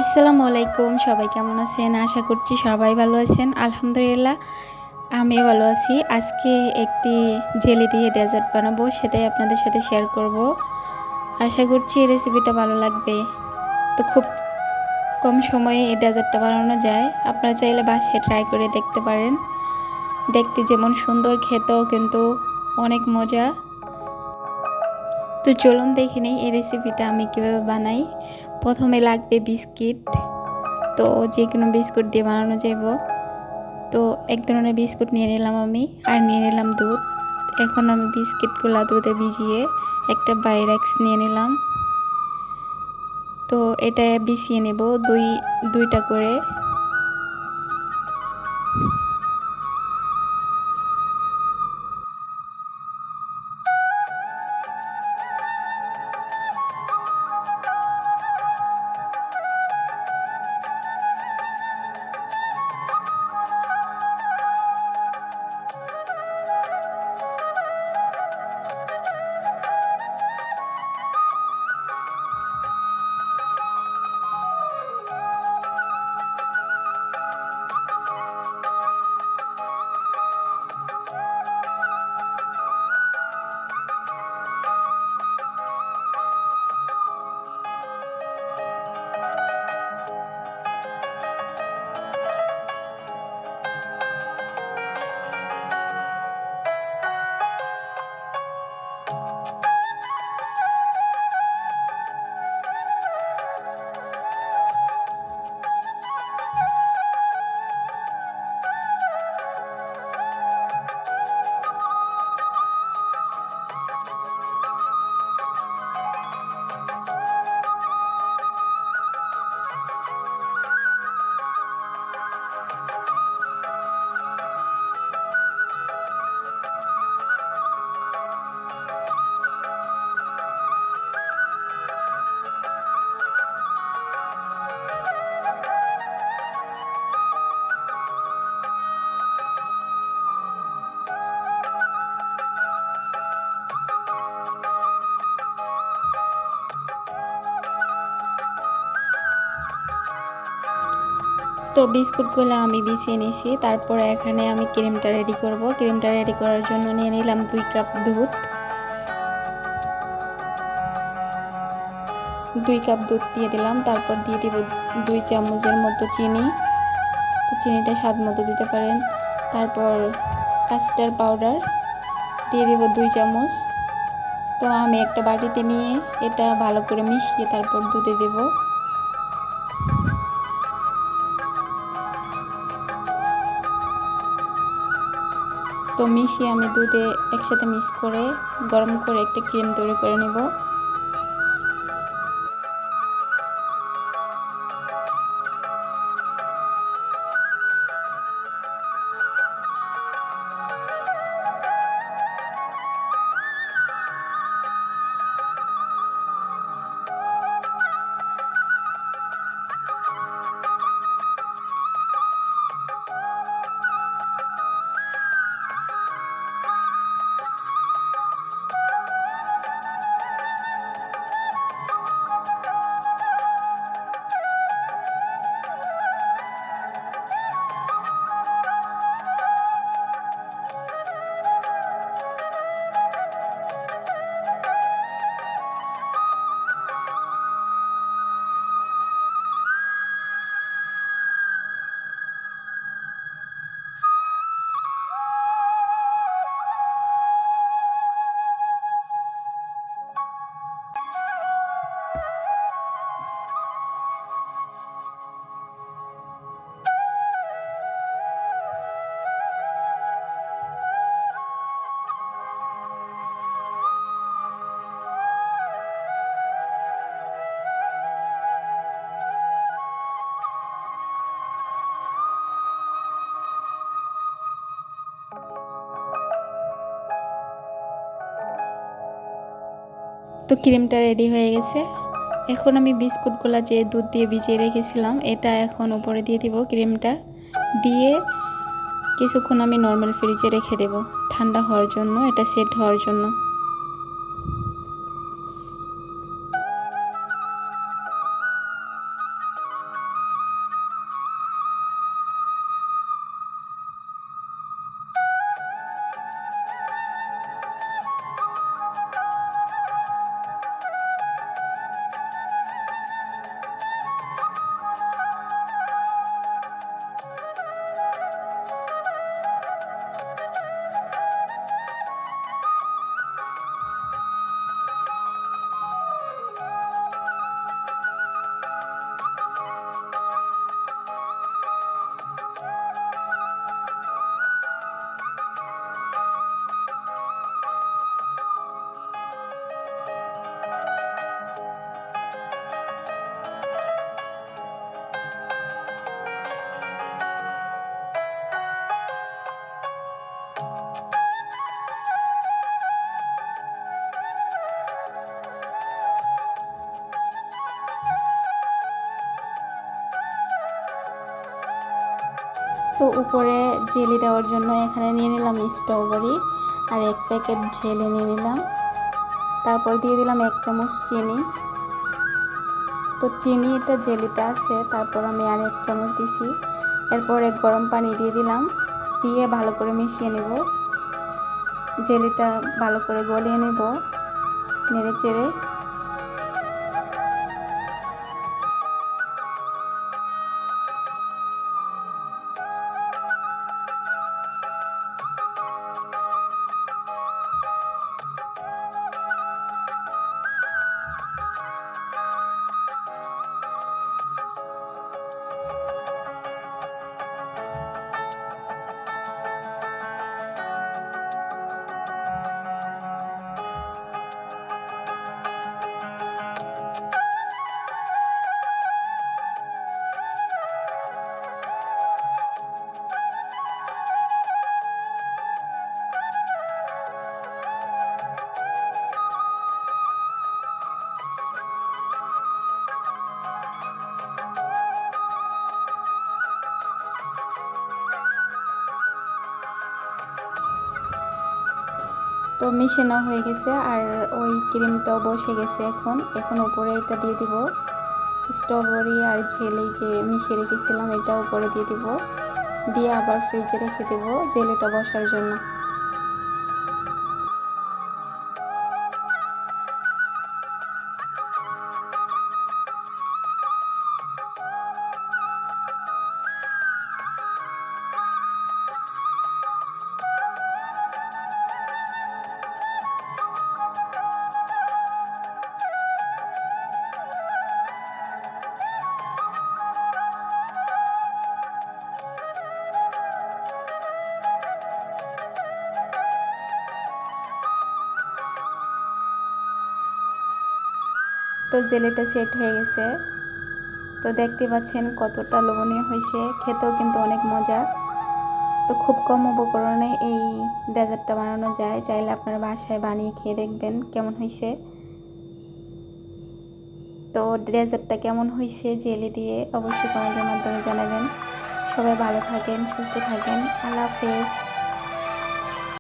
আসসালামু আলাইকুম, সবাই কেমন আছেন? আশা করছি সবাই ভালো আছেন। আলহামদুলিল্লাহ আমি ভালো আছি। আজকে একটি জেলি দিয়ে ডেজার্ট বানাবো, সেটাই আপনাদের সাথে শেয়ার করব। আশা করছি এই রেসিপিটা ভালো লাগবে। তো খুব কম সময়ে এই ডেজার্টটা বানানো যায়। আপনারা চাইলে বাসায় ট্রাই করে দেখতে পারেন। দেখতে যেমন সুন্দর, খেতেও কিন্তু অনেক মজা। তো চলুন দেখে নেই এই রেসিপিটা আমি কীভাবে বানাই। প্রথমে লাগবে বিস্কিট। তো যে কোনো বিস্কুট দিয়ে বানানো যাব। তো এক ধরনের বিস্কুট নিয়ে নিলাম আমি, আর নিয়ে নিলাম দুধ। এখন আমি বিস্কিটগুলো দুধে ভিজিয়ে একটা বাইরেক্স নিয়ে নিলাম। তো এটা বিছিয়ে নেব দুইটা করে। তো বিস্কুটগুলো আমি বিছিয়ে নিয়েছি। তারপর এখানে আমি ক্রিমটা রেডি করব। ক্রিমটা রেডি করার জন্য নিয়ে নিলাম 2 কাপ দুধ। 2 কাপ দুধ দিয়ে দিলাম। তারপর দিয়ে দিব 2 চামচের মতো চিনি। তো চিনিটা স্বাদ মতো দিতে পারেন। তারপর কাস্টার্ড পাউডার দিয়ে দিব 2 চামচ। তো আমি একটা বাটিতে নিয়ে এটা ভালো করে মিশিয়ে তারপর দুধে দেব। তো মিশিয়ে আমি দুধে একসাথে মিক্স করে গরম করে একটা ক্রিম তৈরি করে নেব। তো ক্রিমটা রেডি হয়ে গেছে। এখন আমি বিস্কুটগুলো যে দুধ দিয়ে ভিজিয়ে রেখেছিলাম এটা এখন উপরে দিয়ে দিব। ক্রিমটা দিয়ে কিছুক্ষণ আমি নর্মাল ফ্রিজে রেখে দেব ঠান্ডা হওয়ার জন্য, এটা সেট হওয়ার জন্য। তো উপরে জেলি দেওয়ার জন্য এখানে নিয়ে নিলাম স্ট্রবেরি আর 1 প্যাকেট জেলি নিয়ে নিলাম। তারপর দিয়ে দিলাম 1 চামচ চিনি। তো চিনি এটা জেলিতে আছে, তারপর আমি আর 1 চামচ দিছি। এরপরে গরম পানি দিয়ে দিলাম, দিয়ে ভালো করে মিশিয়ে নেব। জেলিটা ভালো করে গলিয়ে নেব নেড়ে চেড়ে। তো মিশানো হয়ে গেছে আর ওই ক্রিমটাও বসে গেছে। এখন উপরে এটা দিয়ে দিব, স্ট্রবেরি আর জেলি যে মিশিয়ে রেখেছিলাম এটা উপরে দিয়ে দিব, দিয়ে আবার ফ্রিজে রেখে দেব জেলিটা বসার জন্য। তো জেলিটা সেট হয়ে গেছে। তো দেখতে পাচ্ছেন কতটা লোভনীয় হয়েছে, খেতেও কিন্তু অনেক মজা। তো খুব কম উপকরণে এই ডেজার্টটা বানানো যায়, চাইলে আপনারা বাসায় বানিয়ে খেয়ে দেখবেন কেমন হয়েছে। তো ডেজার্টটা কেমন হয়েছে জেলি দিয়ে অবশ্যই কমেন্টের মাধ্যমে জানাবেন। সবাই ভালো থাকেন, সুস্থ থাকেন। আল্লাহ হাফেজ।